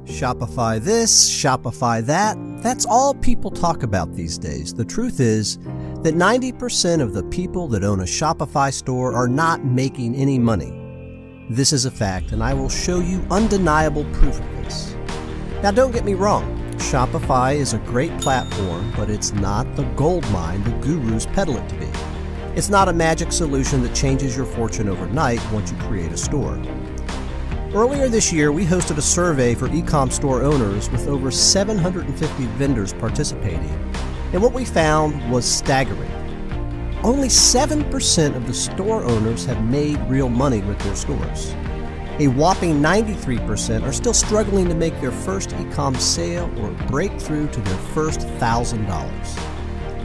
Shopify this, Shopify that. That's all people talk about these days. The truth is that 90% of the people that own a Shopify store are not making any money. This is a fact, and I will show you undeniable proof of this. Now, don't get me wrong. Shopify is a great platform, but it's not the gold mine the gurus peddle it to be. It's not a magic solution that changes your fortune overnight once you create a store. Earlier this year, we hosted a survey for e-com store owners with over 750 vendors participating, and what we found was staggering. Only 7% of the store owners have made real money with their stores. A whopping 93% are still struggling to make their first e-com sale or break through to their first $1,000.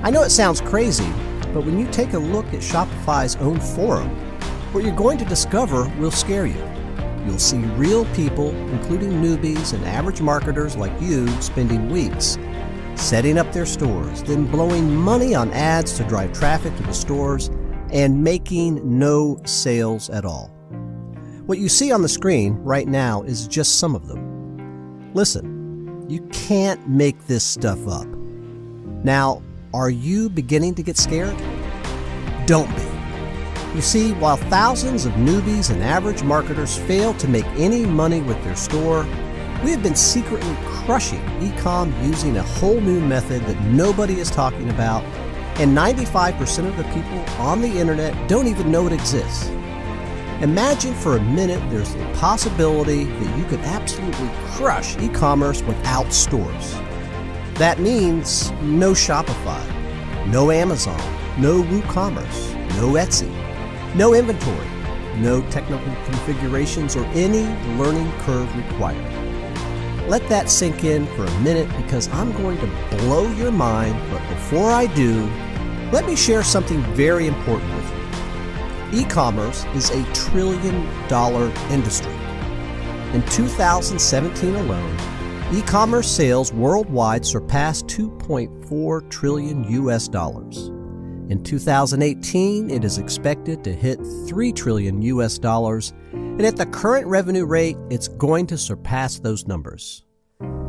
I know it sounds crazy, but when you take a look at Shopify's own forum, what you're going to discover will scare you. You'll see real people, including newbies and average marketers like you, spending weeks setting up their stores, then blowing money on ads to drive traffic to the stores, and making no sales at all. What you see on the screen right now is just some of them. Listen, you can't make this stuff up. Now, are you beginning to get scared? Don't be. You see, while thousands of newbies and average marketers fail to make any money with their store, we have been secretly crushing e-com using a whole new method that nobody is talking about, and 95% of the people on the internet don't even know it exists. Imagine for a minute there's the possibility that you could absolutely crush e-commerce without stores. That means no Shopify, no Amazon, no WooCommerce, no Etsy, no inventory, no technical configurations, or any learning curve required. Let that sink in for a minute because I'm going to blow your mind, but before I do, let me share something very important with you. E-commerce is $1 trillion industry. In 2017 alone, e-commerce sales worldwide surpassed $2.4 trillion US. In 2018, it is expected to hit $3 trillion US, and at the current revenue rate, it's going to surpass those numbers.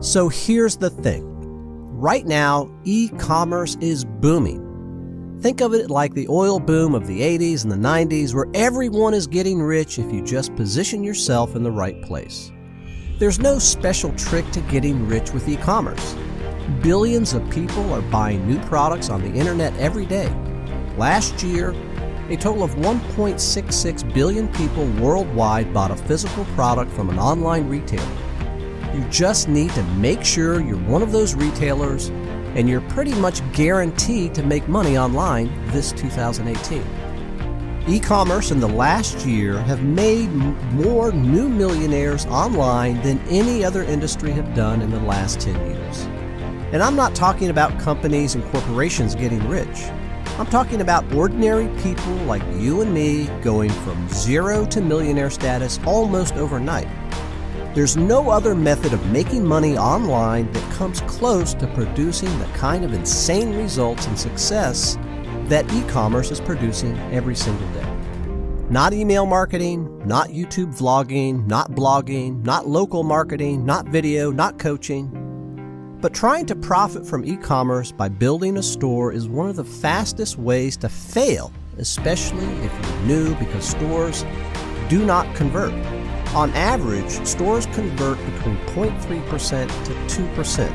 So here's the thing. Right now, e-commerce is booming. Think of it like the oil boom of the 80s and the 90s, where everyone is getting rich if you just position yourself in the right place. There's no special trick to getting rich with e-commerce. Billions of people are buying new products on the internet every day. Last year, a total of 1.66 billion people worldwide bought a physical product from an online retailer. You just need to make sure you're one of those retailers, and you're pretty much guaranteed to make money online this 2018. E-commerce in the last year have made more new millionaires online than any other industry have done in the last 10 years. And I'm not talking about companies and corporations getting rich. I'm talking about ordinary people like you and me going from zero to millionaire status almost overnight. There's no other method of making money online that comes close to producing the kind of insane results and success that e-commerce is producing every single day. Not email marketing, not YouTube vlogging, not blogging, not local marketing, not video, not coaching. But trying to profit from e-commerce by building a store is one of the fastest ways to fail, especially if you're new, because stores do not convert. On average, stores convert between 0.3% to 2%.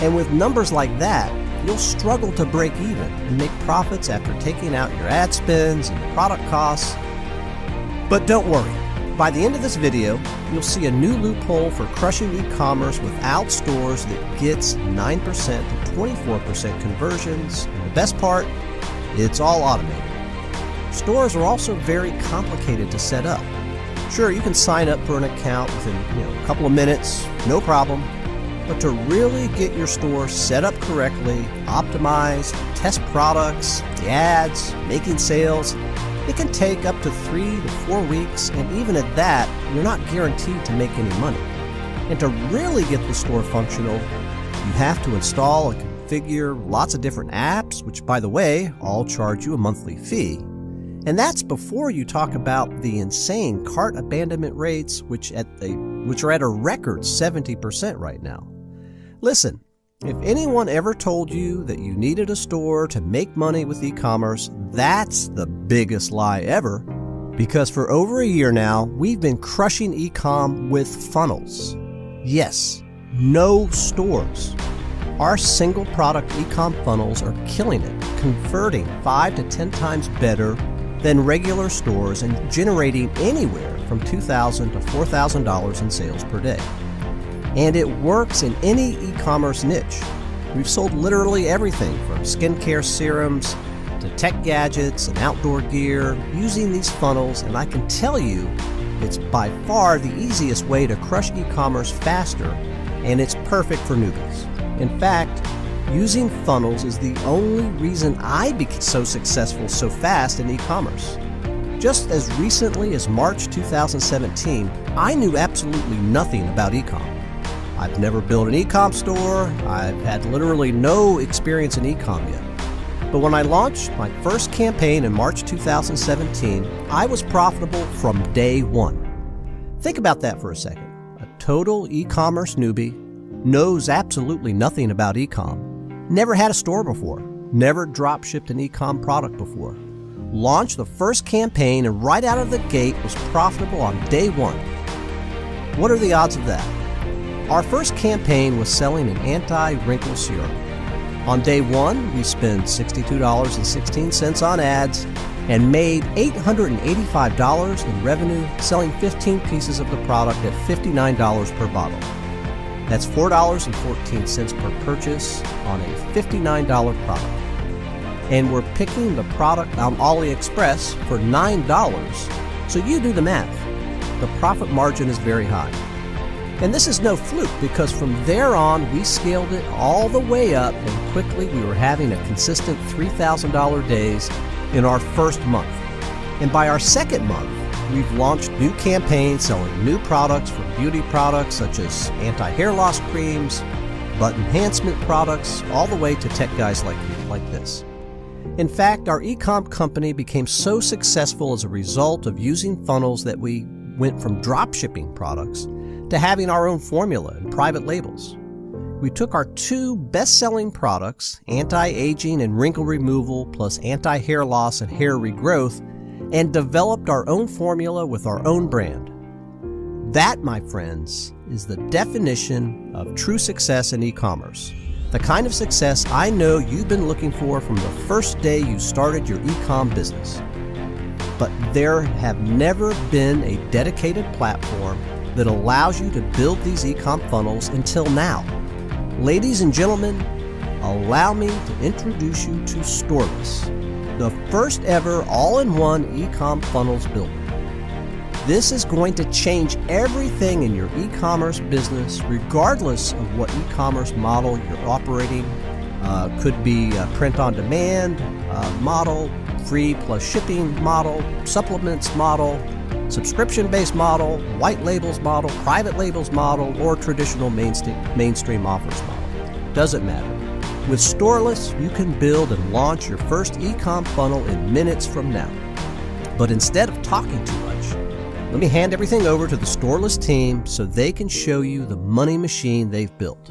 And with numbers like that, you'll struggle to break even and make profits after taking out your ad spends and product costs. But don't worry. By the end of this video, you'll see a new loophole for crushing e-commerce without stores that gets 9% to 24% conversions. And the best part, it's all automated. Stores are also very complicated to set up. Sure, you can sign up for an account within a couple of minutes, no problem. But to really get your store set up correctly, optimized, test products, the ads, making sales, it can take up to 3 to 4 weeks, and even at that, you're not guaranteed to make any money. And to really get the store functional, you have to install and configure lots of different apps, which, by the way, all charge you a monthly fee. And that's before you talk about the insane cart abandonment rates, which at a which are at a record 70% right now. Listen, if anyone ever told you that you needed a store to make money with e-commerce, that's the biggest lie ever, because for over a year now, we've been crushing e-com with funnels. Yes, no stores. Our single product e-com funnels are killing it, converting 5 to 10 times better than regular stores and generating anywhere from $2,000 to $4,000 in sales per day. And it works in any e-commerce niche. We've sold literally everything from skincare serums to tech gadgets and outdoor gear using these funnels, and I can tell you it's by far the easiest way to crush e-commerce faster, and it's perfect for newbies. In fact, using funnels is the only reason I became so successful so fast in e-commerce. Just as recently as March 2017, I knew absolutely nothing about e-com. I've never built an e-com store. I've had literally no experience in e-com yet. But when I launched my first campaign in March 2017, I was profitable from day one. Think about that for a second. A total e-commerce newbie, knows absolutely nothing about e-com, never had a store before, never drop shipped an e-com product before, launched the first campaign and right out of the gate was profitable on day one. What are the odds of that? Our first campaign was selling an anti-wrinkle serum. On day one, we spent $62.16 on ads and made $885 in revenue selling 15 pieces of the product at $59 per bottle. That's $4.14 per purchase on a $59 product. And we're picking the product on AliExpress for $9, so you do the math. The profit margin is very high. And this is no fluke, because from there on, we scaled it all the way up, and quickly we were having a consistent $3,000 days in our first month. And by our second month, we've launched new campaigns selling new products from beauty products such as anti-hair loss creams, butt enhancement products, all the way to tech guys like you, like this. In fact, our e-com company became so successful as a result of using funnels that we went from drop shipping products to having our own formula and private labels. We took our two best-selling products, anti-aging and wrinkle removal plus anti-hair loss and hair regrowth, and developed our own formula with our own brand. That, my friends, is the definition of true success in e-commerce. The kind of success I know you've been looking for from the first day you started your e-com business. But there have never been a dedicated platform that allows you to build these e-com funnels until now. Ladies and gentlemen, allow me to introduce you to Storeless, the first ever all-in-one e-com funnels builder. This is going to change everything in your e-commerce business, regardless of what e-commerce model you're operating. Could be a print-on-demand model, free plus shipping model, supplements model, subscription-based model, white labels model, private labels model, or traditional mainstream offers model. Doesn't matter. With Storeless, you can build and launch your first e-com funnel in minutes from now. But instead of talking too much, let me hand everything over to the Storeless team so they can show you the money machine they've built.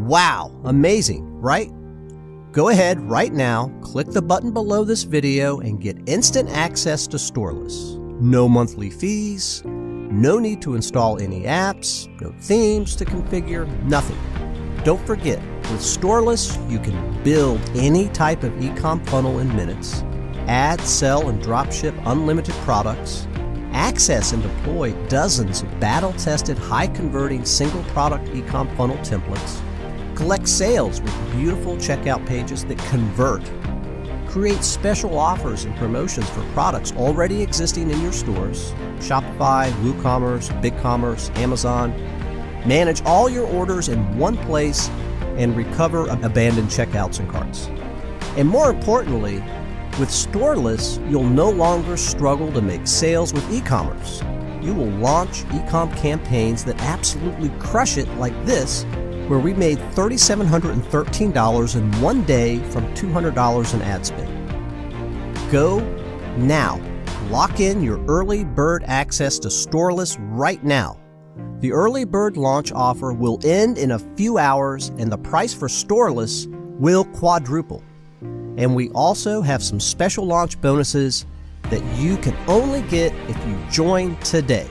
Wow, amazing, right? Go ahead right now, click the button below this video and get instant access to Storeless. No monthly fees, no need to install any apps, no themes to configure, nothing. Don't forget, with Storeless, you can build any type of e-com funnel in minutes, add, sell, and dropship unlimited products, access and deploy dozens of battle-tested, high-converting single-product e-com funnel templates, collect sales with beautiful checkout pages that convert, create special offers and promotions for products already existing in your stores, Shopify, WooCommerce, BigCommerce, Amazon, manage all your orders in one place, and recover abandoned checkouts and carts. And more importantly, with Storeless, you'll no longer struggle to make sales with e-commerce. You will launch e-com campaigns that absolutely crush it, like this, where we made $3,713 in one day from $200 in ad spend. Go now. Lock in your early bird access to Storeless right now. The early bird launch offer will end in a few hours, and the price for Storeless will quadruple. And we also have some special launch bonuses that you can only get if you join today.